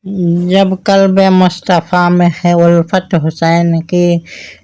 जब कल्ब मुस्तफ़ा में है उल्फत हुसैन की,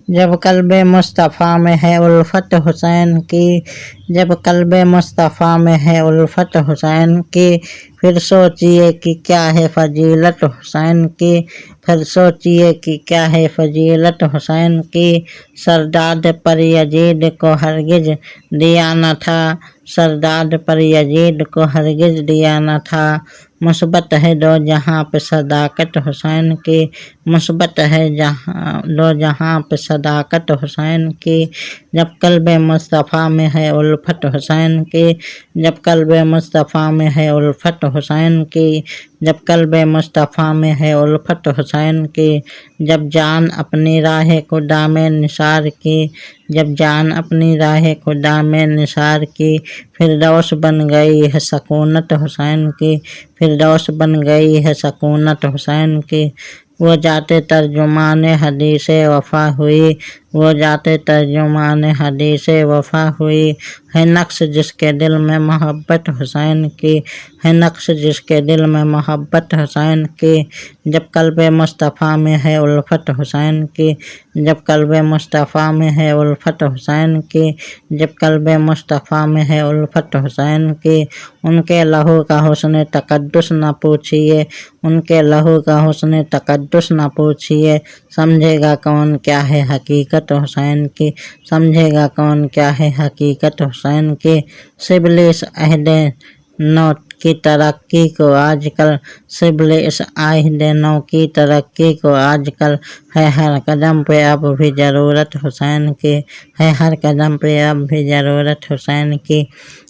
जब कल्ब मुस्तफ़ा में है उल्फत हुसैन की, जब कल्ब मुस्तफ़ा में है उल्फत हुसैन की, फिर सोचिए कि क्या है फजीलत हुसैन की, फिर सोचिए कि क्या है फजीलत हुसैन की। सरदाद पर यजीद को हरगिज दिया न था, सरदाद पर यजीद को हरगिज दिया न था। मुस्बत है दो जहाँ पे सदाकत हुसैन की, मुस्बत है दो जहाँ पे सदाकत हुसैन की। जब कल्ब मुस्तफ़ा में है उल्फत हुसैन की, जब कल्ब मुस्तफ़ा में है उल्फत हुसैन की, जब कल्ब मुस्तफ़ा में है उल्फत हुसैन की। जब जान अपनी राह खुदा में निसार की, जब जान अपनी राह खुदा में निसार की, फिरदौस बन गई है सकूनत हुसैन की, फिरदौस बन गई है सकूनत हुसैन की। वो जाते तर्जुमान हदीस वफ़ा हुई, वो जाते तर्जुमान हदीस वफ़ा हुई। है नक्श जिसके दिल में मोहब्बत हुसैन की, है नक्श जिसके दिल में मोहब्बत हुसैन की। जब कल्ब मुस्तफ़ा में है उल्फत हुसैन की, जब कल्ब मुस्तफ़ा में है उल्फत हुसैन की, जब कल्ब मुस्तफ़ा में है उल्फत हुसैन की। उनके लहू का हुस्न तक़द्दुस न पूछिए, उनके लहू का हुस्न तक़द्दुस न पूछिए। समझेगा कौन क्या है हकीकत हुसैन की, समझेगा कौन क्या है हकीकत हुसैन की। शिबली इस अहद नौ की तरक्की को आजकल, शिबली इस अहद नौ की तरक्की को आजकल, है हर कदम पे अब भी ज़रूरत हुसैन की, है हर कदम पे अब भी ज़रूरत हुसैन की।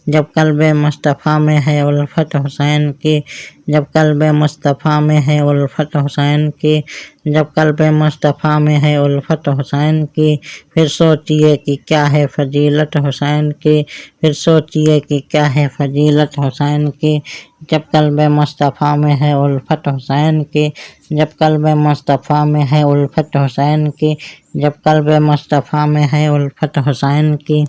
जब कल्ब मुस्तफ़ा में है उल्फत हुसैन की, जब कल्ब मुस्तफ़ा में है उल्फत हुसैन की, जब कल्ब मुस्तफ़ा में है उल्फत हुसैन की। फिर सोचिए कि क्या है फजीलत हुसैन की, फिर सोचिए कि क्या है फजीलत हुसैन की। जब कल्ब मुस्तफ़ा में है उल्फत हुसैन की, जब कल्ब मुस्तफ़ा में है उल्फत हुसैन की, जब कल्ब मुस्तफ़ा में है उल्फत हुसैन की।